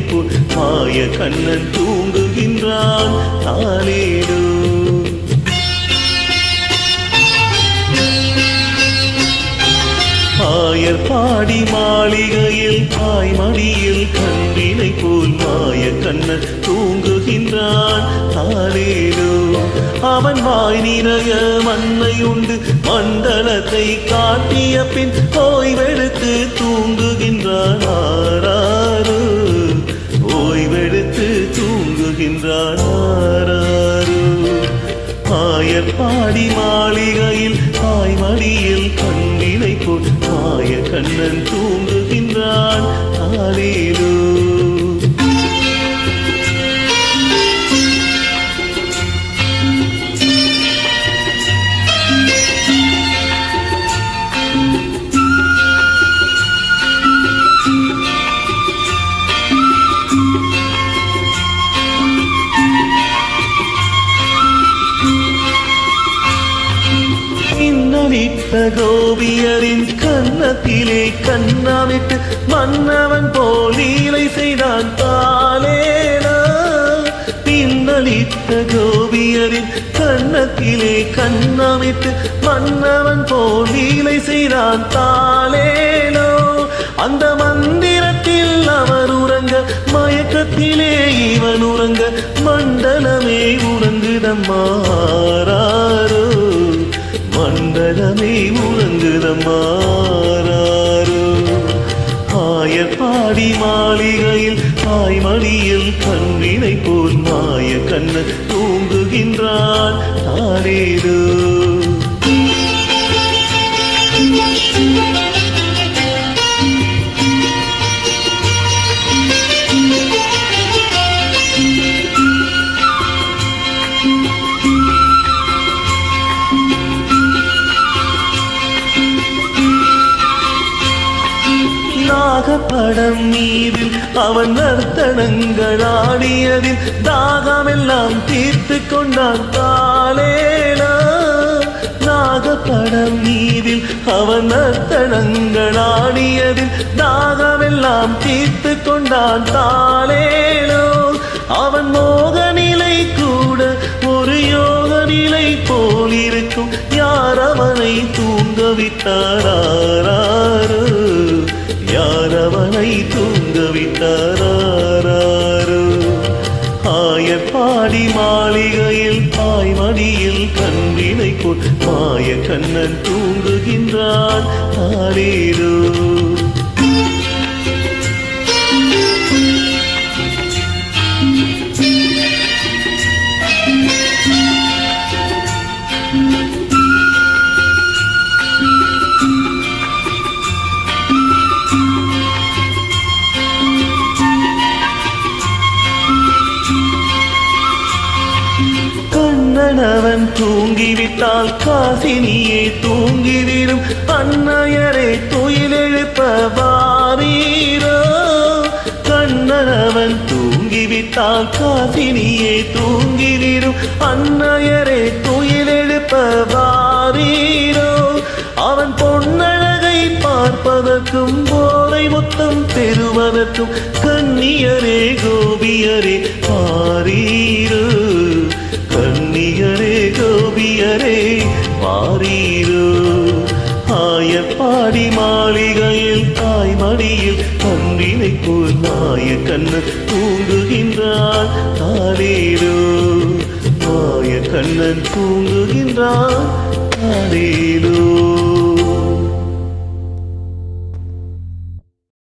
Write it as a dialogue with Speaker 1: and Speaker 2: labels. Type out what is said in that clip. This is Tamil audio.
Speaker 1: போல் மாய கண்ணன் தூங்குகின்றான் தாலேலோ. ஆயர் பாடி மாளிகையில் தாய்மடியில் கன்றினை போல் மாய கண்ணன் தூங்குகின்றான் தாலேலோ. அவன் வாய் நிறைய மண்ணை உண்டு மண்டலத்தை காட்டிய பின் ஓய்வெடுத்து தூங்குகின்றான் ஆராரோ. ஓய்வெடுத்து தூங்குகின்றான் ஆராரோ. ஆயர் பாடி மாளிகையில் தாய்மடியில் கன்றினை போல் மாய கண்ணன் தூங்குகின்றான் தாலேலோ. கோபியரின் கன்னத்திலே கண்ணாவிட்டு மன்னவன் போல் லீலை செய்தான் தாலேலோ. பின்னலிட்ட கோபியரின் கன்னத்திலே கண்ணாவிட்டு மன்னவன் போல் லீலை செய்தான் தாலேலோ. அந்த மந்திரத்தில் அவர் உறங்க மயக்கத்திலே இவன் உறங்க மண்டலமே உறங்குதம்மாராரோ. மண்டலமே உறங்குதம்மாராரோ. ஆயர் பாடி மாளிகையில் தாய்மடியில் கன்றினை போல் மாய கண்ணன் தூங்குகின்றான் தாலேலோ. நாகப்படம் மீதில் அவன் நர்த்தனங்கள் ஆடியதில் தாகமெல்லாம் தீர்த்து கொண்டான் தாலேலோ. நாகப்படம் மீதில் அவன் நர்த்தனங்கள் ஆடியதில் தாகமெல்லாம் தீர்த்து கொண்டான் தாலேலோ. அவன் மோக நிலை கூட ஒரு யோக நிலை போல் இருக்கும். யார் அவனை தூங்கவிட்டாராரோ. யார் அவனை தூங்கவிட்டாராரோ. ஆயர் பாடி மாளிகையில் தாய்மடியில் கன்றினை போல் மாய கண்ணன் தூங்குகின்றான் தாலேலோ. கண்ணனவன் தூங்கிவிட்டால் காசினியே தூங்கிவிடும். அன்னையரே துயிலெழுப்ப வாரீரோ. கண்ணனவன் தூங்கிவிட்டால் காசினியே தூங்கிவிடும். அன்னையரே துயிலெழுப்ப வாரீரோ. அவன் பொன்னழகை பார்ப்பதற்கும் போதை மொத்தம் பெறுவதற்கும் கன்னியரே கோபியரே வாரீரோ. கன்னியரே கோபியரே வாரீரோ. ஆயர் பாடி மாளிகையில் தாய்மடியில் கன்றினை போல் மாய கண்ணன் தூங்குகின்றான் தாலேலோ. மாய கண்ணன் தூங்குகின்றான் தாலேலோ.